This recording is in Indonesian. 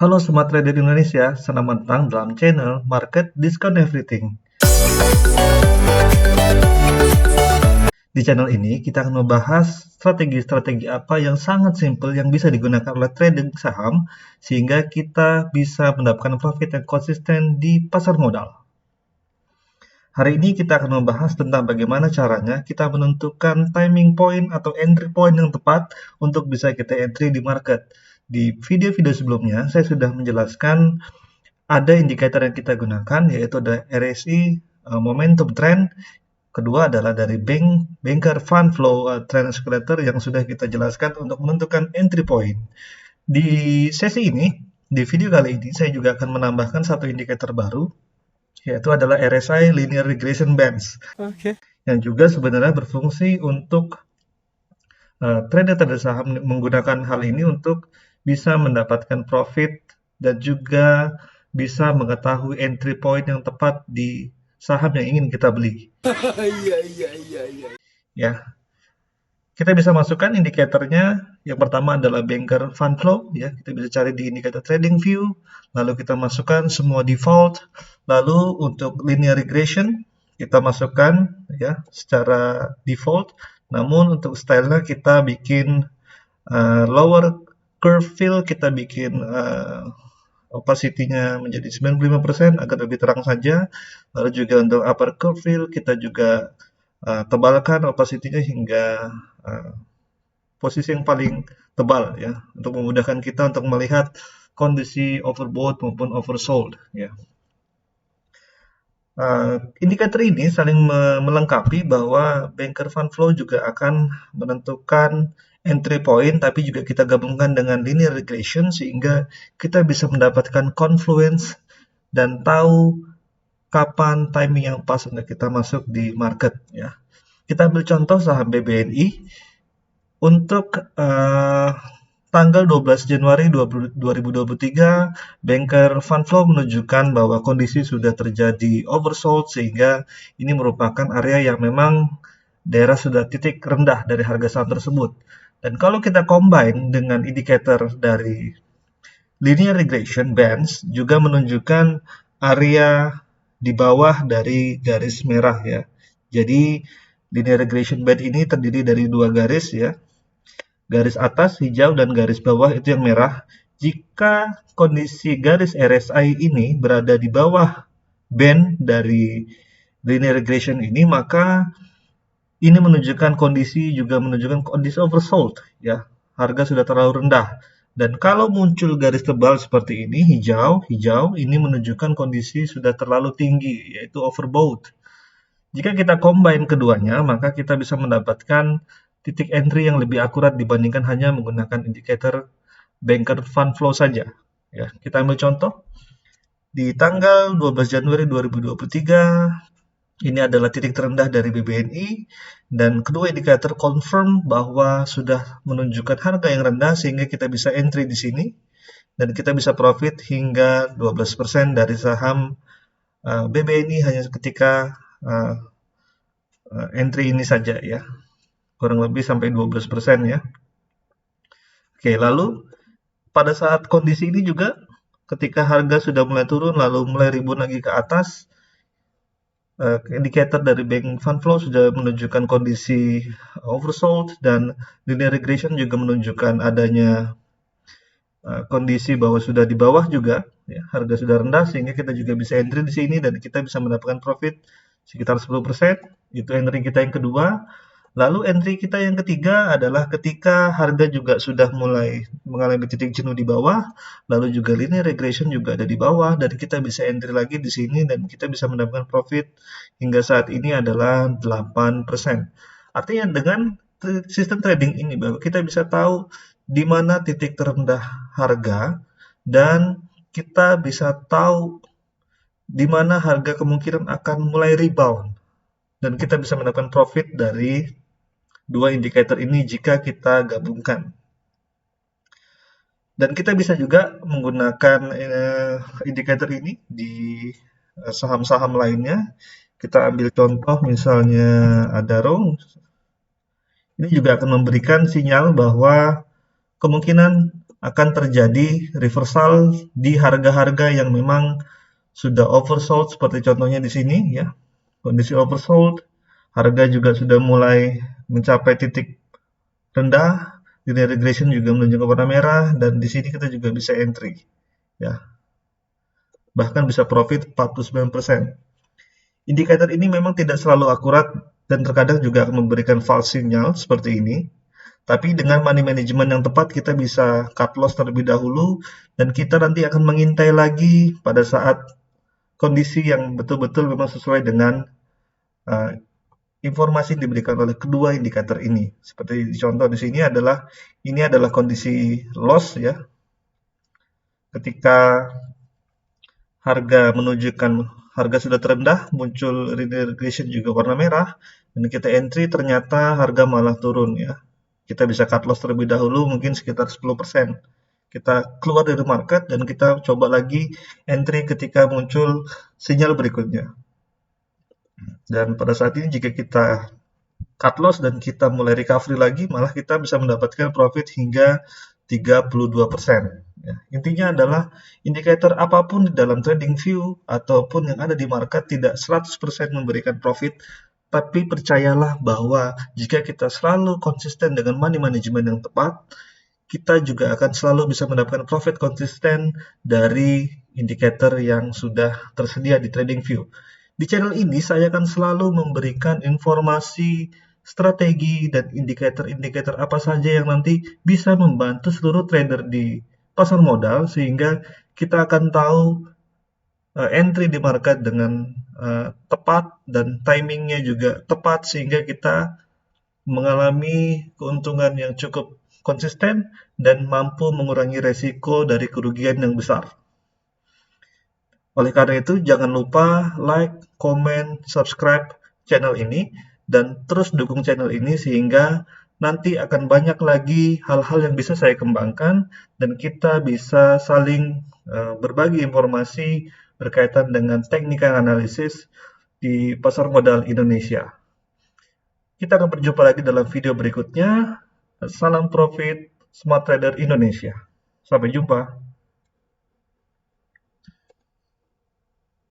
Halo Smart Trader Indonesia, selamat datang dalam channel Market Discount Everything. Di channel ini kita akan membahas strategi-strategi apa yang sangat simpel yang bisa digunakan oleh trading saham sehingga kita bisa mendapatkan profit yang konsisten di pasar modal. Hari ini kita akan membahas tentang bagaimana caranya kita menentukan timing point atau entry point yang tepat untuk bisa kita entry di market. Di video-video sebelumnya saya sudah menjelaskan ada indikator yang kita gunakan, yaitu ada RSI, Momentum Trend. Kedua adalah dari Banker Fund Flow Trend Escalator yang sudah kita jelaskan untuk menentukan entry point. Di sesi ini, di video kali ini, saya juga akan menambahkan satu indikator baru, yaitu adalah RSI Linear Regression Bands. Yang juga sebenarnya berfungsi untuk trader-trader saham menggunakan hal ini untuk bisa mendapatkan profit dan juga bisa mengetahui entry point yang tepat di saham yang ingin kita beli. Ya, kita bisa masukkan indikatornya. Yang pertama adalah Banker Fund Flow. Ya, kita bisa cari di indikator Trading View. Lalu kita masukkan semua default. Lalu untuk Linear Regression kita masukkan ya secara default. Namun untuk stylenya kita bikin lower curve fill, kita bikin opacity-nya menjadi 95% agar lebih terang saja. Lalu juga untuk upper curve fill kita juga tebalkan opacity-nya hingga posisi yang paling tebal ya, untuk memudahkan kita untuk melihat kondisi overbought maupun oversold ya. Indikator ini saling melengkapi bahwa Banker Fund Flow juga akan menentukan entry point, tapi juga kita gabungkan dengan linear regression sehingga kita bisa mendapatkan confluence dan tahu kapan timing yang pas untuk kita masuk di market ya. Kita ambil contoh saham BBNI untuk tanggal 12 Januari 2023, Banker Fund Flow menunjukkan bahwa kondisi sudah terjadi oversold sehingga ini merupakan area yang memang daerah sudah titik rendah dari harga saham tersebut. Dan kalau kita combine dengan indikator dari Linear Regression Bands juga menunjukkan area di bawah dari garis merah ya. Jadi Linear Regression Band ini terdiri dari dua garis ya. Garis atas hijau dan garis bawah itu yang merah. Jika kondisi garis RSI ini berada di bawah band dari linear regression ini, maka ini menunjukkan kondisi oversold ya. Harga sudah terlalu rendah. Dan kalau muncul garis tebal seperti ini, hijau, ini menunjukkan kondisi sudah terlalu tinggi, yaitu overbought. Jika kita combine keduanya, maka kita bisa mendapatkan titik entry yang lebih akurat dibandingkan hanya menggunakan indikator Banker Fund Flow saja. Ya, kita ambil contoh. Di tanggal 12 Januari 2023, ini adalah titik terendah dari BBNI, dan kedua indikator confirm bahwa sudah menunjukkan harga yang rendah sehingga kita bisa entry di sini, dan kita bisa profit hingga 12% dari saham BBNI hanya ketika entry ini saja ya, kurang lebih sampai 12% ya. Oke, lalu pada saat kondisi ini juga ketika harga sudah mulai turun lalu mulai rebound lagi ke atas, indikator dari Bank Fund Flow sudah menunjukkan kondisi oversold dan linear regression juga menunjukkan adanya kondisi bahwa sudah di bawah juga ya, harga sudah rendah sehingga kita juga bisa entry di sini dan kita bisa mendapatkan profit sekitar 10%. Itu entry kita yang kedua. Lalu entry kita yang ketiga adalah ketika harga juga sudah mulai mengalami titik jenuh di bawah, lalu juga linear regression juga ada di bawah, dan kita bisa entry lagi di sini dan kita bisa mendapatkan profit hingga saat ini adalah 8%. Artinya dengan sistem trading ini bahwa kita bisa tahu di mana titik terendah harga dan kita bisa tahu di mana harga kemungkinan akan mulai rebound. Dan kita bisa mendapatkan profit dari dua indikator ini jika kita gabungkan. Dan kita bisa juga menggunakan indikator ini di saham-saham lainnya. Kita ambil contoh misalnya Adaro. Ini juga akan memberikan sinyal bahwa kemungkinan akan terjadi reversal di harga-harga yang memang sudah oversold seperti contohnya di sini ya. Kondisi oversold, harga juga sudah mulai mencapai titik rendah, linear regression juga menunjukkan warna merah, dan di sini kita juga bisa entry ya. Bahkan bisa profit 49%. Indikator ini memang tidak selalu akurat dan terkadang juga akan memberikan false signal seperti ini. Tapi dengan money management yang tepat kita bisa cut loss terlebih dahulu dan kita nanti akan mengintai lagi pada saat kondisi yang betul-betul memang sesuai dengan uh, informasi yang diberikan oleh kedua indikator ini. Seperti contoh di sini adalah ini adalah kondisi loss ya. Ketika harga menunjukkan harga sudah terendah, muncul linear regression juga warna merah, dan kita entry ternyata harga malah turun ya. Kita bisa cut loss terlebih dahulu mungkin sekitar 10%. Kita keluar dari market dan kita coba lagi entry ketika muncul sinyal berikutnya. Dan pada saat ini jika kita cut loss dan kita mulai recovery lagi, malah kita bisa mendapatkan profit hingga 32%. Ya, intinya adalah indikator apapun di dalam TradingView ataupun yang ada di market tidak 100% memberikan profit, tapi percayalah bahwa jika kita selalu konsisten dengan money management yang tepat, kita juga akan selalu bisa mendapatkan profit konsisten dari indikator yang sudah tersedia di TradingView. Di channel ini saya akan selalu memberikan informasi strategi dan indikator-indikator apa saja yang nanti bisa membantu seluruh trader di pasar modal sehingga kita akan tahu entry di market dengan tepat dan timingnya juga tepat sehingga kita mengalami keuntungan yang cukup konsisten dan mampu mengurangi resiko dari kerugian yang besar. Oleh karena itu, jangan lupa like, comment, subscribe channel ini, dan terus dukung channel ini sehingga nanti akan banyak lagi hal-hal yang bisa saya kembangkan dan kita bisa saling berbagi informasi berkaitan dengan technical analysis di pasar modal Indonesia. Kita akan berjumpa lagi dalam video berikutnya. Salam profit, Smart Trader Indonesia. Sampai jumpa.